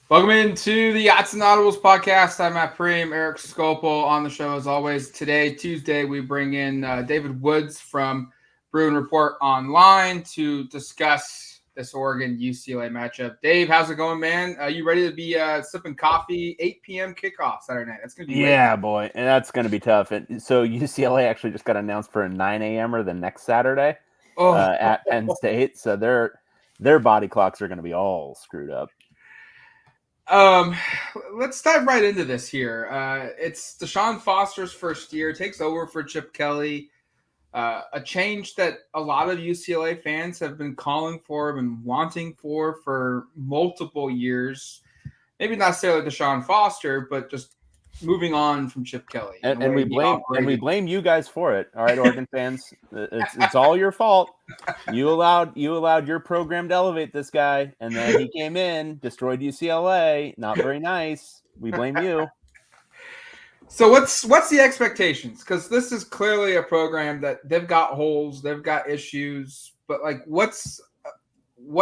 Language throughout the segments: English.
Welcome into the Autzen Audibles Podcast. I'm Matt Preem, Eric Scopel on the show as always. Today, Tuesday, we bring in David Woods from BruinReportOnline to discuss this Oregon UCLA matchup. Dave, how's it going, man? Are you ready to be sipping coffee? 8 p.m. kickoff Saturday night. That's going to be late. Yeah, boy, and that's going to be tough. And so UCLA actually just got announced for a 9 a.m. or the next Saturday at Penn State. So their body clocks are going to be all screwed up. Let's dive right into this here. It's Deshaun Foster's first year, takes over for Chip Kelly. A change that a lot of UCLA fans have been calling for and wanting for multiple years. Maybe not necessarily Deshaun Foster, but just moving on from Chip Kelly. And we blame you guys for it. All right, Oregon fans, it's all your fault. You allowed your program to elevate this guy, and then he came in, destroyed UCLA. Not very nice. We blame you. So what's the expectations? Because this is clearly a program that they've got holes, they've got issues, but like what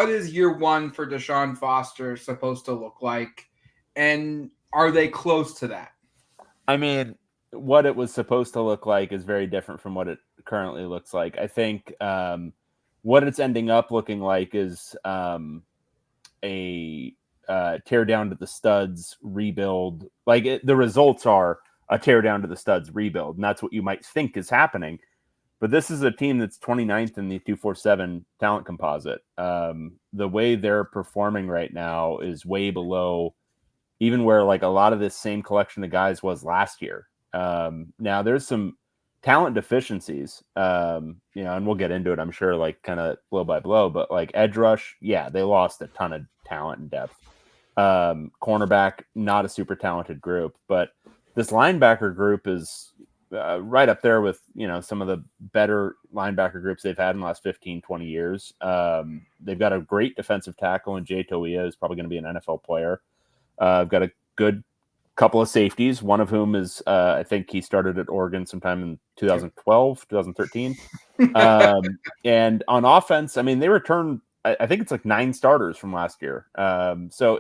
is year one for Deshaun Foster supposed to look like, and are they close to that? I mean, what it was supposed to look like is very different from what it currently looks like. I think what it's ending up looking like is a tear down to the studs rebuild. The results are a tear down to the studs rebuild, and that's what you might think is happening. But this is a team that's 29th in the 247 talent composite. The way they're performing right now is way below even where like a lot of this same collection of guys was last year. Now there's some talent deficiencies, and we'll get into it, I'm sure, like kind of blow by blow, but like edge rush, yeah, they lost a ton of talent and depth. Cornerback, not a super talented group, but this linebacker group is right up there with, some of the better linebacker groups they've had in the last 15, 20 years. They've got a great defensive tackle in Jay Toia, who's probably going to be an NFL player. I've got a good couple of safeties, one of whom is, I think he started at Oregon sometime in 2012, 2013. And on offense, I mean, they returned, I think it's like 9 starters from last year. So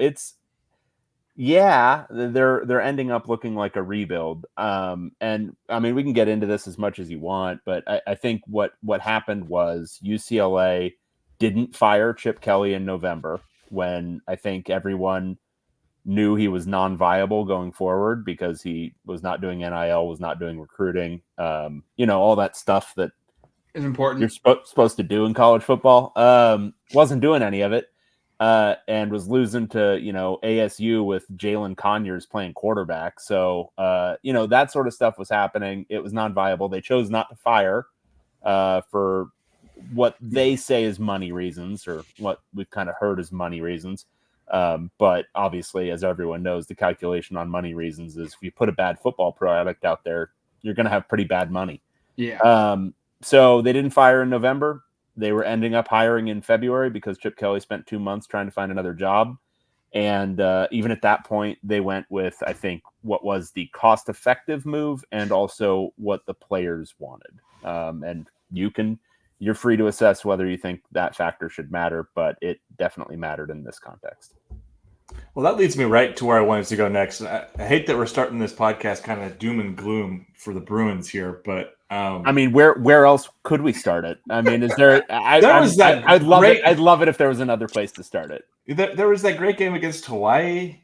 they're ending up looking like a rebuild. And I mean, we can get into this as much as you want, but I think what happened was UCLA didn't fire Chip Kelly in November when I think everyone knew he was non-viable going forward because he was not doing NIL, was not doing recruiting, all that stuff that is important. You're supposed to do in college football. Wasn't doing any of it, and was losing to, ASU with Jalen Conyers playing quarterback. So, that sort of stuff was happening. It was non-viable. They chose not to fire for what they say is money reasons, or what we've kind of heard is money reasons. But obviously, as everyone knows, the calculation on money reasons is if you put a bad football product out there, you're going to have pretty bad money. Yeah. So they didn't fire in November. They were ending up hiring in February because Chip Kelly spent 2 months trying to find another job. And even at that point, they went with, I think, what was the cost-effective move and also what the players wanted. And you're free to assess whether you think that factor should matter, but it definitely mattered in this context. Well, that leads me right to where I wanted to go next. And I hate that we're starting this podcast kind of doom and gloom for the Bruins here, but I mean, where else could we start it? I mean, is there? I'd love it. I'd love it if there was another place to start it. There was that great game against Hawaii.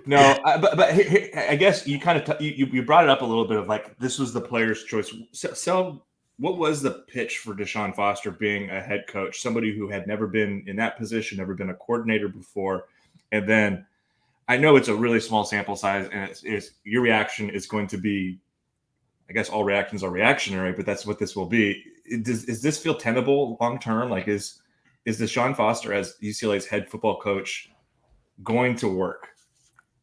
No, but here, I guess you kind of you brought it up a little bit of like this was the player's choice. So what was the pitch for Deshaun Foster being a head coach, somebody who had never been in that position, never been a coordinator before, and then I know it's a really small sample size, and it's your reaction is going to be, I guess all reactions are reactionary, but that's what this will be. Is this feel tenable long term? Like is Deshaun Foster as UCLA's head football coach going to work?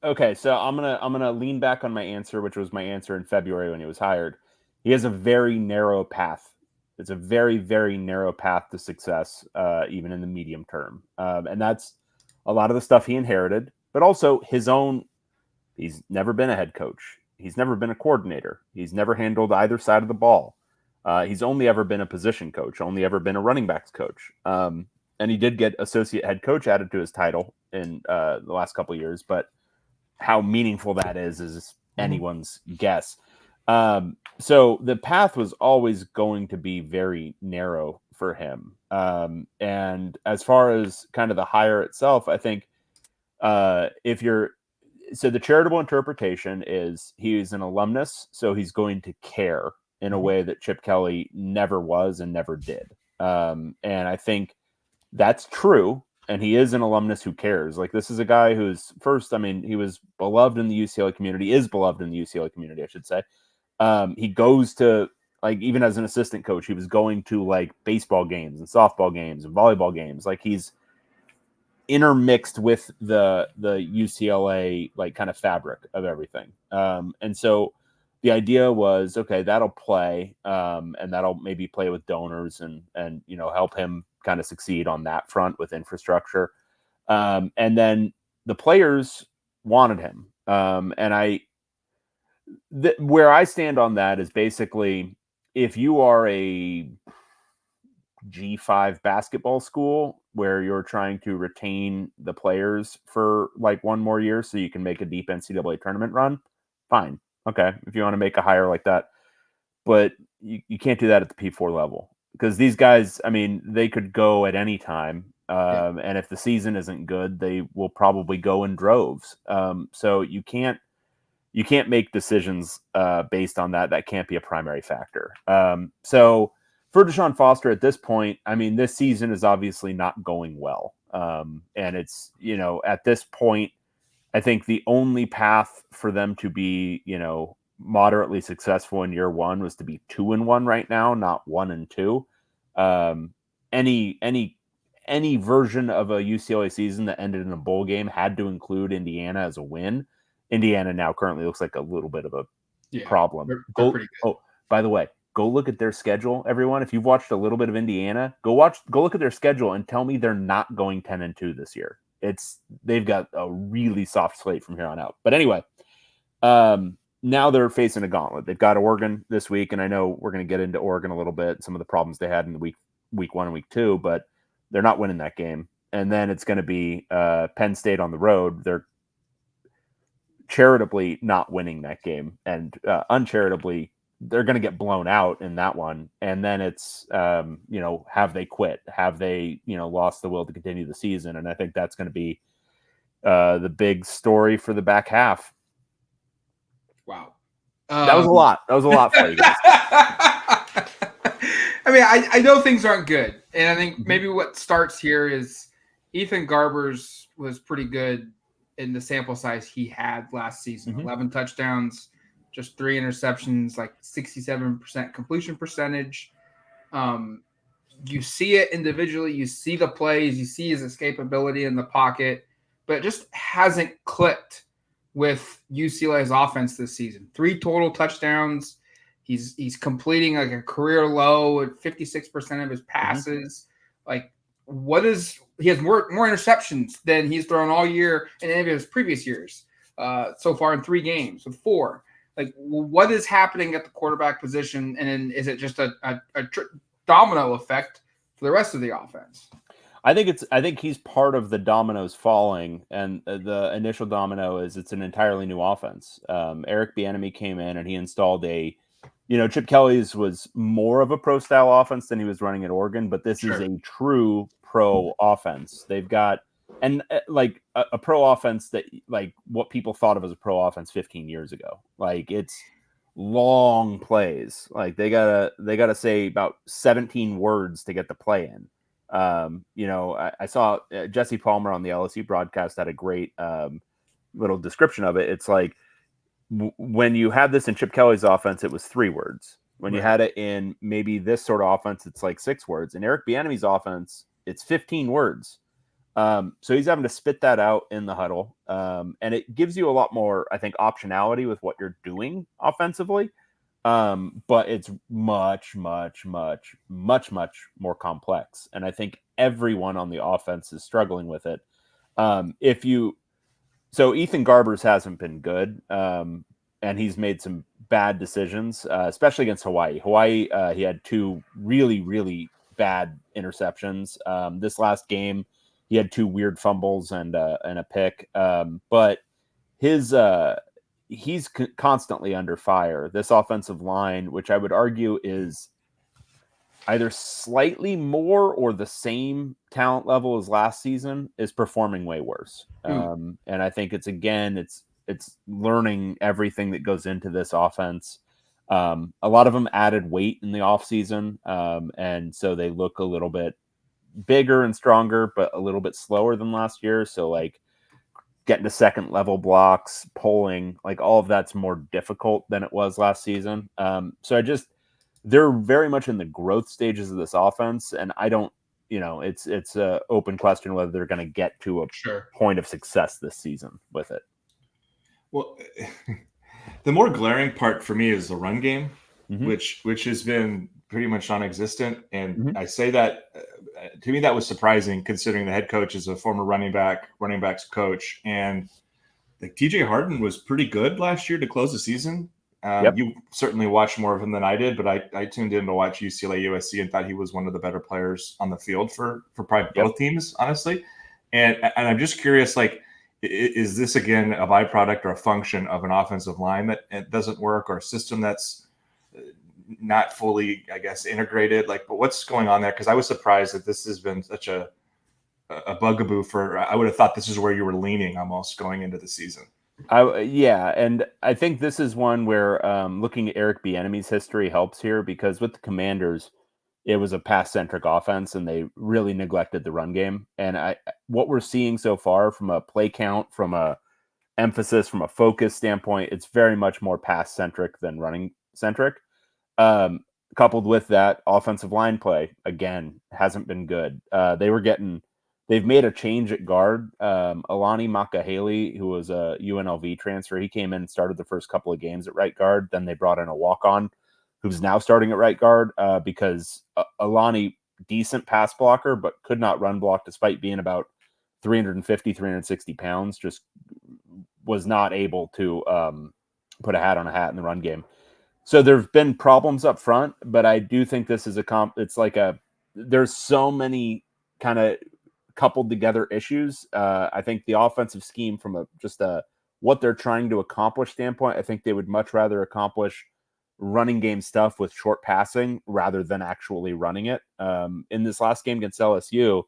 Okay, so I'm gonna lean back on my answer, which was my answer in February when he was hired. He has a very narrow path. It's a very, very narrow path to success, even in the medium term. And that's a lot of the stuff he inherited, but also his own. He's never been a head coach. He's never been a coordinator. He's never handled either side of the ball. He's only ever been a position coach, only ever been a running backs coach. and he did get associate head coach added to his title in the last couple of years, but how meaningful that is anyone's guess. So the path was always going to be very narrow for him. And as far as kind of the hire itself, I think so the charitable interpretation is he's an alumnus, so he's going to care in a way that Chip Kelly never was and never did. And I think that's true. And he is an alumnus who cares. Like, this is a guy who's he was beloved in the UCLA community, is beloved in the UCLA community, I should say. He goes to, like, even as an assistant coach, he was going to like baseball games and softball games and volleyball games. Like, he's intermixed with the UCLA like kind of fabric of everything. And so the idea was, okay, that'll play, and that'll maybe play with donors and help him kind of succeed on that front with infrastructure. And then the players wanted him. And where I stand on that is basically, if you are a G5 basketball school where you're trying to retain the players for like one more year so you can make a deep NCAA tournament run, fine. Okay. If you want to make a hire like that, but you can't do that at the P4 level, because these guys, they could go at any time. And if the season isn't good, they will probably go in droves. So you can't make decisions based on that. That can't be a primary factor. So for Deshaun Foster at this point, this season is obviously not going well. And it's, at this point, I think the only path for them to be, moderately successful in year one was to be 2-1 right now, not 1-2. Any version of a UCLA season that ended in a bowl game had to include Indiana as a win. Indiana now currently looks like a little bit of a problem. They're pretty good. Oh, by the way, go look at their schedule, everyone. If you've watched a little bit of Indiana, go look at their schedule and tell me they're not going 10-2 this year. They've got a really soft slate from here on out. But anyway, now they're facing a gauntlet. They've got Oregon this week, and I know we're going to get into Oregon a little bit, some of the problems they had in the week 1 and week 2, but they're not winning that game. And then it's going to be Penn State on the road. They're charitably not winning that game, and uncharitably they're going to get blown out in that one. And then it's have they quit, have they lost the will to continue the season? And I think that's going to be the big story for the back half. Wow, that was a lot for you guys. I know things aren't good, and I think maybe what starts here is Ethan Garbers was pretty good in the sample size he had last season. 11 touchdowns, just 3 interceptions, like 67% completion percentage. You see it individually. You see the plays. You see his escapability in the pocket, but it just hasn't clicked with UCLA's offense this season. 3 total touchdowns. He's completing like a career low at 56% of his passes. Like, he has more interceptions than he's thrown all year in any of his previous years so far in 3 games with 4. Like, what is happening at the quarterback position? And then is it just a domino effect for the rest of the offense? I think he's part of the dominoes falling, and the initial domino is it's an entirely new offense. Eric Bieniemy came in and he installed Chip Kelly's was more of a pro style offense than he was running at Oregon, but this is a true pro offense. They've got like a pro offense that like what people thought of as a pro offense 15 years ago. Like, it's long plays. Like they gotta say about 17 words to get the play in. I saw Jesse Palmer on the LSU broadcast had a great little description of it. It's like, when you had this in Chip Kelly's offense, it was 3 words. When you had it in maybe this sort of offense, it's like 6 words. In Eric Bieniemy's offense, it's 15 words. So he's having to spit that out in the huddle. And it gives you a lot more, I think, optionality with what you're doing offensively. But it's much, much, much, much, much more complex. And I think everyone on the offense is struggling with it. So Ethan Garbers hasn't been good, and he's made some bad decisions, especially against Hawaii. He had 2 really, really bad interceptions. This last game, he had 2 weird fumbles and a pick. But he's constantly under fire. This offensive line, which I would argue is either slightly more or the same talent level as last season, is performing way worse. And I think it's learning everything that goes into this offense. A lot of them added weight in the offseason, and so they look a little bit bigger and stronger, but a little bit slower than last year. So like getting to second level blocks, pulling, like all of that's more difficult than it was last season. So they're very much in the growth stages of this offense, and I don't, it's a open question whether they're going to get to a point of success this season with it. Well, the more glaring part for me is the run game, which has been pretty much non-existent. And I say that to me, that was surprising considering the head coach is a former running backs coach. And like TJ Harden was pretty good last year to close the season. You certainly watched more of him than I did, but I tuned in to watch UCLA USC and thought he was one of the better players on the field for probably both teams, honestly. And I'm just curious, like, is this again a byproduct or a function of an offensive line that it doesn't work, or a system that's not fully, I guess, integrated? Like, but what's going on there? Because I was surprised that this has been such a bugaboo for. I would have thought this is where you were leaning almost going into the season. And I think this is one where looking at Eric Bieniemy's history helps here, because with the Commanders, it was a pass-centric offense, and they really neglected the run game. And what we're seeing so far from a play count, from a emphasis, from a focus standpoint, it's very much more pass-centric than running-centric. Coupled with that, offensive line play, again, hasn't been good. They've made a change at guard. Alani Makahele, who was a UNLV transfer, he came in and started the first couple of games at right guard. Then they brought in a walk-on who's now starting at right guard because Alani, decent pass blocker, but could not run block despite being about 350, 360 pounds, just was not able to put a hat on a hat in the run game. So there have been problems up front, but I do think this is there's so many kind of coupled together issues. I think the offensive scheme from what they're trying to accomplish standpoint, I think they would much rather accomplish running game stuff with short passing rather than actually running it. In this last game against LSU,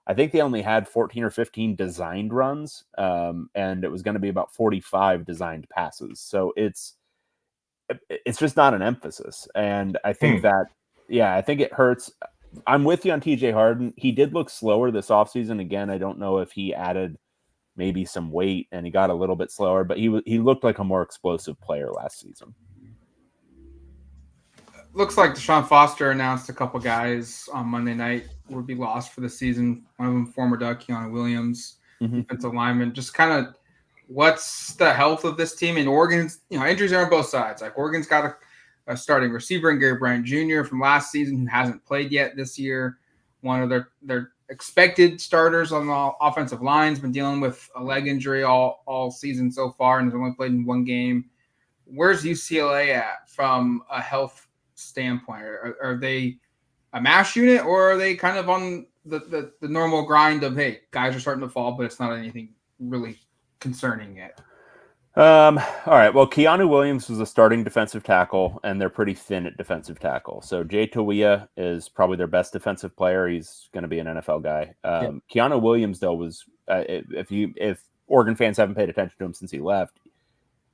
I think they only had 14 or 15 designed runs, and it was going to be about 45 designed passes. So it's just not an emphasis. And I think I think it hurts. I'm with you on TJ Harden. He did look slower this offseason. Again, I don't know if he added maybe some weight and he got a little bit slower, but he looked like a more explosive player last season. Looks like Deshaun Foster announced a couple guys on Monday night would be lost for the season. One of them, former Duck, Keanu Williams, defensive lineman. Just kind of what's the health of this team? And Oregon's, injuries are on both sides. Like Oregon's got a starting receiver in Gary Bryant Jr. from last season who hasn't played yet this year. One of their expected starters on the offensive line's been dealing with a leg injury all season so far and has only played in one game. Where's UCLA at from a health standpoint? Are they a mash unit, or are they kind of on the normal grind of, hey, guys are starting to fall, but it's not anything really concerning yet? All right. Well, Keanu Williams was a starting defensive tackle, and they're pretty thin at defensive tackle. So Jay Tawia is probably their best defensive player. He's going to be an NFL guy. Keanu Williams, though, was if Oregon fans haven't paid attention to him since he left,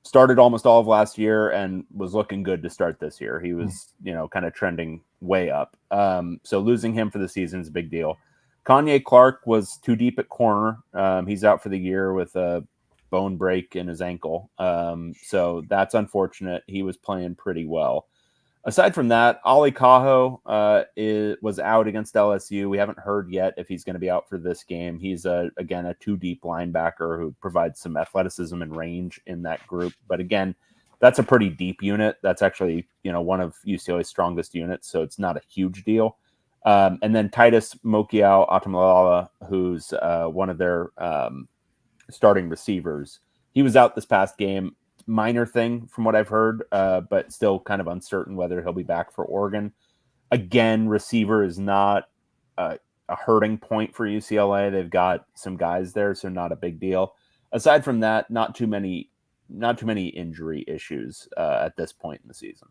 started almost all of last year and was looking good to start this year. He was, kind of trending way up. So losing him for the season is a big deal. Kanye Clark was too deep at corner. He's out for the year with a bone break in his ankle. So that's unfortunate. He was playing pretty well. Aside from that, Ollie Cajo was out against LSU. We haven't heard yet if he's going to be out for this game. He's, again, a too deep linebacker who provides some athleticism and range in that group. But again, that's a pretty deep unit. That's actually, one of UCLA's strongest units, so it's not a huge deal. And then Titus Mokiao Atamalala, who's one of their starting receivers. He was out this past game. Minor thing from what I've heard, but still kind of uncertain whether he'll be back for Oregon. Again, receiver is not a hurting point for UCLA. They've got some guys there, so not a big deal. Aside from that, not too many injury issues at this point in the season.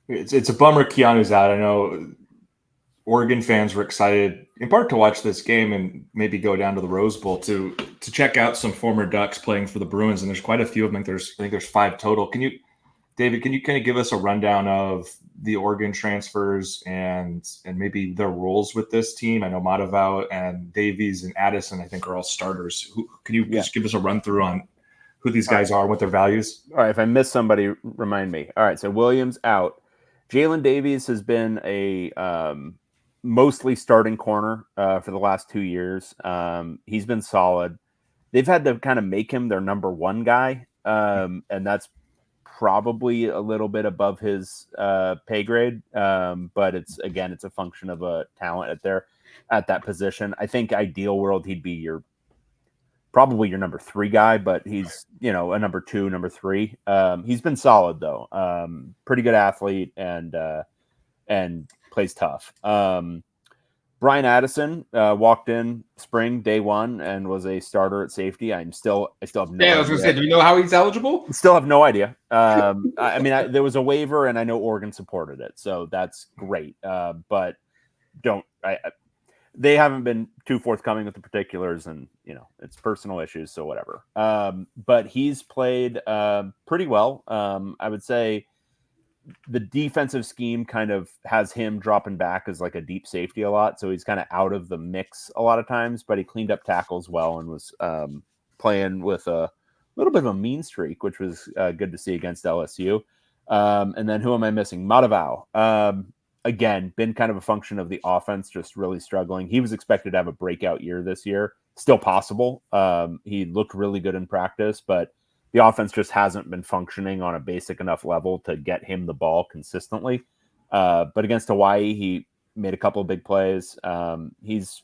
It's a bummer Keanu's out. I know Oregon fans were excited in part to watch this game and maybe go down to the Rose Bowl to check out some former Ducks playing for the Bruins, and there's quite a few of them. I think there's 5 total. David, can you kind of give us a rundown of the Oregon transfers and maybe their roles with this team? I know Matavao and Davies and Addison, I think, are all starters. Can you just give us a run through on who these guys are and what their values? All right, if I miss somebody, remind me. All right, so Williams out. Jalen Davies has been a mostly starting corner for the last 2 years. He's been solid. They've had to kind of make him their number 1 guy, and that's probably a little bit above his pay grade. But it's a function of a talent at that position. I think ideal world, he'd be probably your number 3 guy, but he's, a number 2, number 3. He's been solid though. Pretty good athlete and plays tough. Brian Addison walked in spring day 1 and was a starter at safety. I still have no idea. I was going to say, do you know how he's eligible? Still have no idea. There was a waiver and I know Oregon supported it, so that's great. But they haven't been too forthcoming with the particulars, and it's personal issues, so whatever. But he's played pretty well. I would say the defensive scheme kind of has him dropping back as like a deep safety a lot, so he's kind of out of the mix a lot of times. But he cleaned up tackles well and was playing with a little bit of a mean streak, which was good to see against LSU. And then who am I missing? Matavao. Again, been kind of a function of the offense just really struggling. He was expected to have a breakout year this year. Still possible. He looked really good in practice, but the offense just hasn't been functioning on a basic enough level to get him the ball consistently. But against Hawaii, he made a couple of big plays. He's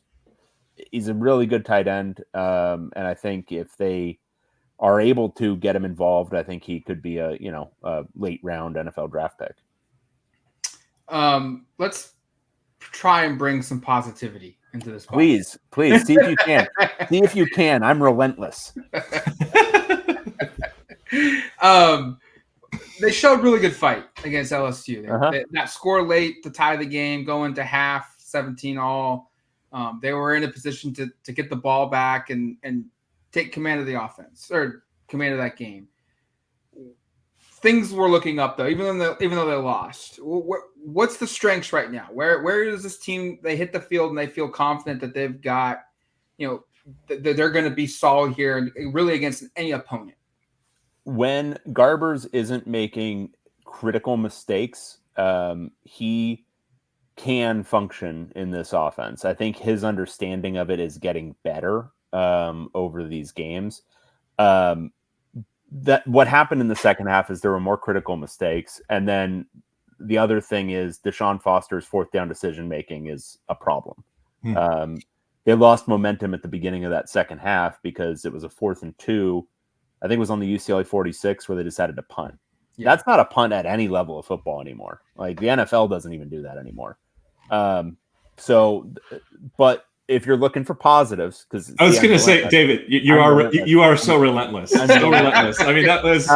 a really good tight end. And I think if they are able to get him involved, I think he could be a late round NFL draft pick. Let's try and bring some positivity into this podcast. Please see if you can. See if you can. I'm relentless. They showed really good fight against LSU. That score late to tie the game, going to half 17-all. They were in a position to get the ball back and take command of the offense or command of that game. Things were looking up though, even though they lost. What's the strengths right now? Where is this team? They hit the field and they feel confident that they've got, they're going to be solid here and really against any opponent. When Garbers isn't making critical mistakes, he can function in this offense. I think his understanding of it is getting better over these games. That what happened in the second half is there were more critical mistakes. And then the other thing is Deshaun Foster's 4th down decision making is a problem. They lost momentum at the beginning of that second half because it was a 4th and 2. I think it was on the UCLA 46 where they decided to punt. Yeah. That's not a punt at any level of football anymore. Like the NFL doesn't even do that anymore. But if you're looking for positives, because I was going to say, David, you are so relentless. I'm so relentless. I mean, that was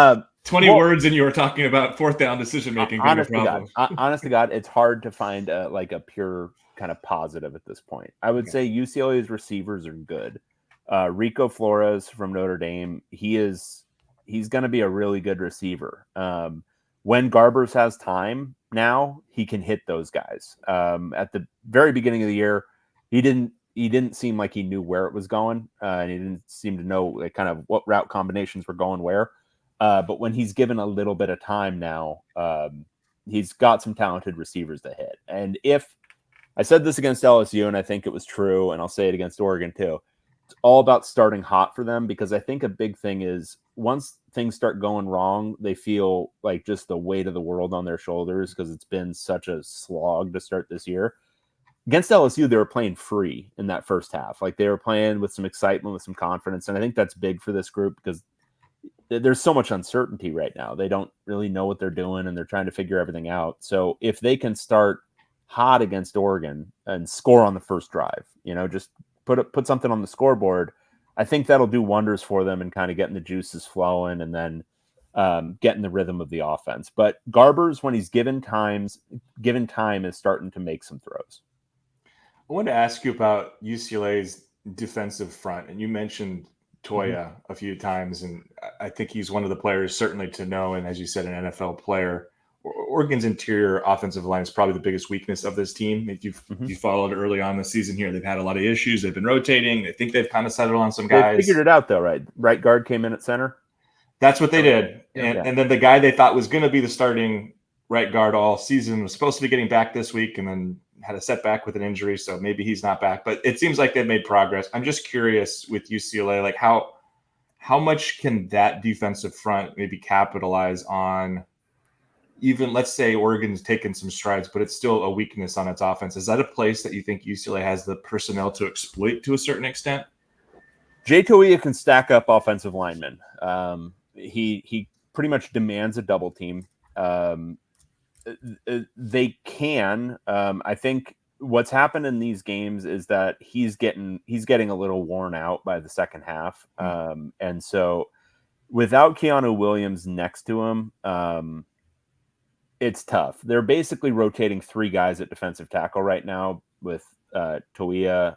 20 words, and you were talking about 4th down decision making being a problem. Honest to God, it's hard to find a pure kind of positive at this point. I would say UCLA's receivers are good. Rico Flores from Notre Dame, he's going to be a really good receiver. When Garbers has time now, he can hit those guys. At the very beginning of the year, he didn't seem like he knew where it was going, and he didn't seem to know kind of what route combinations were going where. But when he's given a little bit of time now, he's got some talented receivers to hit. And if I said this against LSU, and I think it was true, and I'll say it against Oregon too, it's all about starting hot for them, because I think a big thing is once things start going wrong, they feel like just the weight of the world on their shoulders because it's been such a slog to start this year. Against LSU, they were playing free in that first half. Like they were playing with some excitement, with some confidence. And I think that's big for this group because there's so much uncertainty right now. They don't really know what they're doing and they're trying to figure everything out. So if they can start hot against Oregon and score on the first drive. Just put something on the scoreboard. I think that'll do wonders for them and kind of getting the juices flowing and then getting the rhythm of the offense. But Garbers, when he's given time, is starting to make some throws. I wanted to ask you about UCLA's defensive front, and you mentioned Toya a few times, and I think he's one of the players certainly to know, and as you said, an NFL player. Oregon's interior offensive line is probably the biggest weakness of this team. If you followed early on the season here, they've had a lot of issues. They've been rotating. I think they've kind of settled on some guys. They figured it out, though, right? Right guard came in at center. That's what they did. And then the guy they thought was going to be the starting right guard all season was supposed to be getting back this week and then had a setback with an injury, so maybe he's not back. But it seems like they've made progress. I'm just curious with UCLA, like how much can that defensive front maybe capitalize on, even let's say Oregon's taken some strides, but it's still a weakness on its offense. Is that a place that you think UCLA has the personnel to exploit to a certain extent? Jay Toia can stack up offensive linemen. He pretty much demands a double team. They can. I think what's happened in these games is that he's getting a little worn out by the second half. And so without Keanu Williams next to him, it's tough. They're basically rotating three guys at defensive tackle right now with Toia,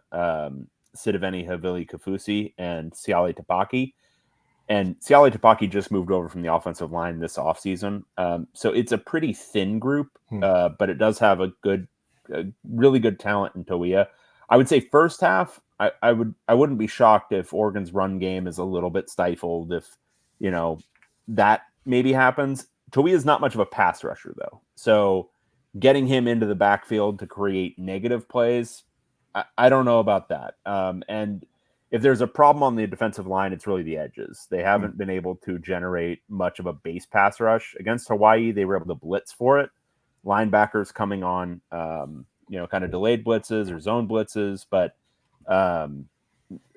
Sidiveni Havili Kafusi, and Siale Tapaki. And Siale Tapaki just moved over from the offensive line this offseason. So it's a pretty thin group, but it does have a really good talent in Toia. I would say first half, I wouldn't be shocked if Oregon's run game is a little bit stifled, if that maybe happens. Toia is not much of a pass rusher, though. So getting him into the backfield to create negative plays, I don't know about that. And if there's a problem on the defensive line, it's really the edges. They haven't been able to generate much of a base pass rush. Against Hawaii, they were able to blitz for it. Linebackers coming on, kind of delayed blitzes or zone blitzes, but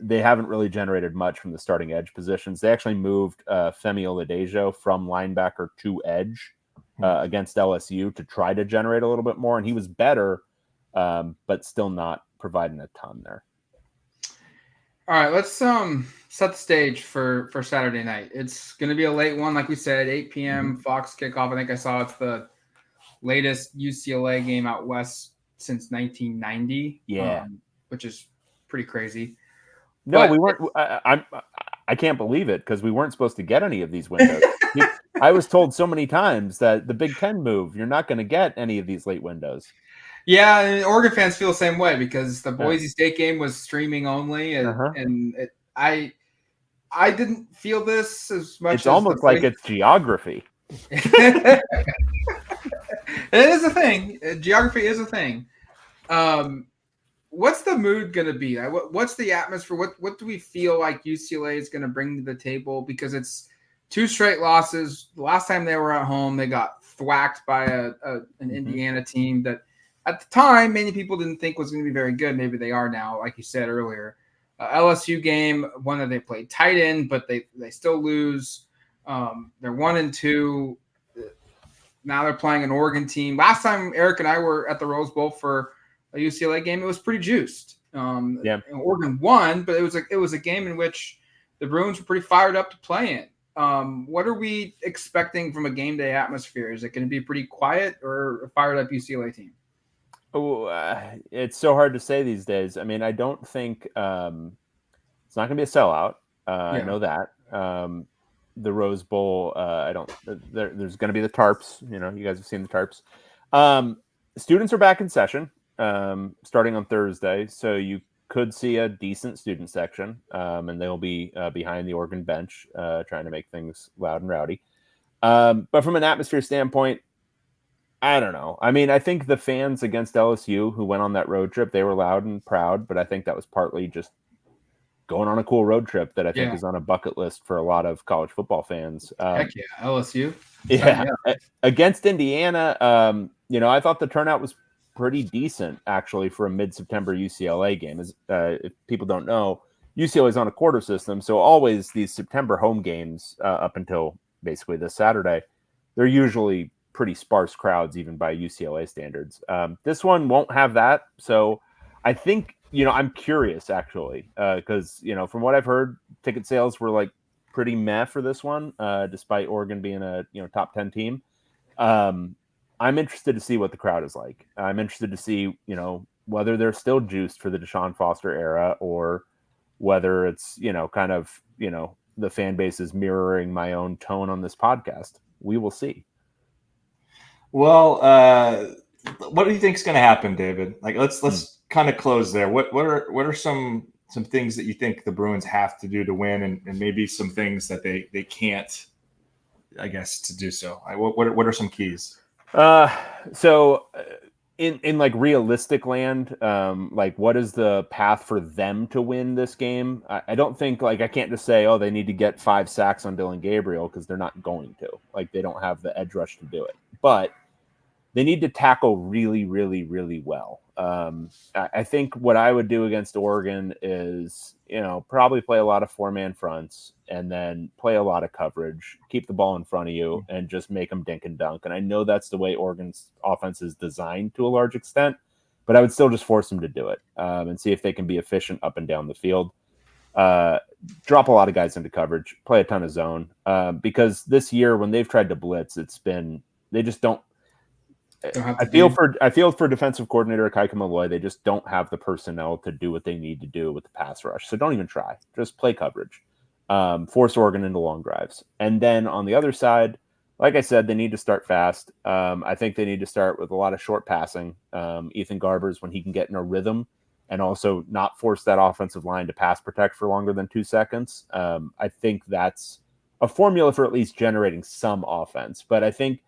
they haven't really generated much from the starting edge positions. They actually moved Femi Oladejo from linebacker to edge against LSU to try to generate a little bit more, and he was better, but still not providing a ton there. All right, let's set the stage for Saturday night. It's going to be a late one, like we said, 8 p.m. Fox kickoff. I think I saw it's the latest UCLA game out west since 1990. Yeah, which is pretty crazy. No, we weren't. I can't believe it because we weren't supposed to get any of these windows. I was told so many times that the Big Ten move, you're not going to get any of these late windows. Yeah, and Oregon fans feel the same way because the Boise State game was streaming only, and I didn't feel this as much. It's almost like it's geography. It is a thing. Geography is a thing. What's the mood going to be? What's the atmosphere? What do we feel like UCLA is going to bring to the table? Because it's 2 straight losses. The last time they were at home, they got thwacked by an Indiana team that at the time many people didn't think was going to be very good. Maybe they are now, like you said earlier. LSU game, one that they played tight end, but they still lose. They're 1-2. Now they're playing an Oregon team. Last time Eric and I were at the Rose Bowl for a UCLA game, it was pretty juiced. Oregon won, but it was a game in which the Bruins were pretty fired up to play in. What are we expecting from a game day atmosphere? Is it going to be pretty quiet or a fired up UCLA team? Oh, it's so hard to say these days. I mean, I don't think it's not going to be a sellout. I know that. The Rose Bowl, there's going to be the tarps. You guys have seen the tarps. Students are back in session starting on Thursday, so you could see a decent student section, and they'll be behind the Oregon bench trying to make things loud and rowdy. But from an atmosphere standpoint, I don't know. I mean, I think the fans against LSU who went on that road trip, they were loud and proud, but I think that was partly just going on a cool road trip that I think is on a bucket list for a lot of college football fans. Heck yeah, LSU. Yeah. Against Indiana, I thought the turnout was pretty decent, actually, for a mid-September UCLA game. If people don't know, UCLA is on a quarter system, so always these September home games up until basically this Saturday, they're usually pretty sparse crowds, even by UCLA standards. This one won't have that. So I think, I'm curious actually, because, from what I've heard, ticket sales were like pretty meh for this one, despite Oregon being a, top 10 team. I'm interested to see what the crowd is like. I'm interested to see, whether they're still juiced for the Deshaun Foster era, or whether it's, kind of, the fan base is mirroring my own tone on this podcast. We will see. Well, what do you think is going to happen, David? Like, let's kind of close there. What are some things that you think the Bruins have to do to win, and maybe some things that they can't, I guess, to do so? What are some keys? So in like realistic land, like what is the path for them to win this game? I don't think, like, I can't just say, oh, they need to get 5 sacks on Dylan Gabriel, because they're not going to. Like, they don't have the edge rush to do it. But they need to tackle really, really, really well. I think what I would do against Oregon is, probably play a lot of 4-man fronts, and then play a lot of coverage, keep the ball in front of you, and just make them dink and dunk. And I know that's the way Oregon's offense is designed to a large extent, but I would still just force them to do it, and see if they can be efficient up and down the field. Drop a lot of guys into coverage, play a ton of zone, because this year when they've tried to blitz, they just don't. I feel for defensive coordinator Kaika Malloy, they just don't have the personnel to do what they need to do with the pass rush. So don't even try. Just play coverage. Force Oregon into long drives. And then on the other side, like I said, they need to start fast. I think they need to start with a lot of short passing. Ethan Garbers, when he can get in a rhythm, and also not force that offensive line to pass protect for longer than 2 seconds. I think that's a formula for at least generating some offense. But I think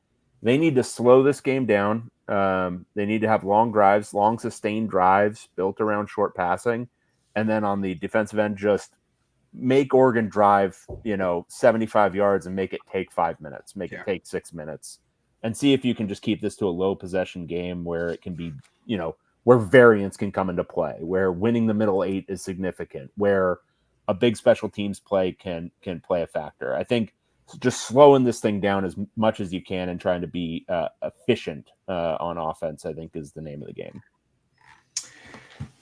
they need to slow this game down. They need to have long drives, long sustained drives built around short passing. And then on the defensive end, just make Oregon drive, 75 yards and make it take 5 minutes, make it take 6 minutes, and see if you can just keep this to a low possession game where it can be, where variance can come into play, where winning the middle 8 is significant, where a big special teams play can play a factor. I think just slowing this thing down as much as you can and trying to be efficient on offense, I think, is the name of the game.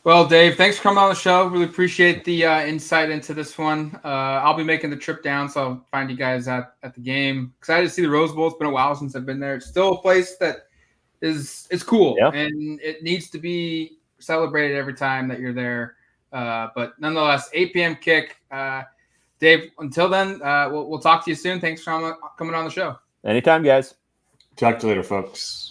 Well, Dave, thanks for coming on the show. Really appreciate the insight into this one. I'll be making the trip down, so I'll find you guys at the game. Excited to see the Rose Bowl. It's been a while since I've been there. It's still a place that is cool, and it needs to be celebrated every time that you're there. But nonetheless, 8 p.m. kick. Dave, until then, we'll talk to you soon. Thanks for coming on the show. Anytime, guys. Talk to you later, folks.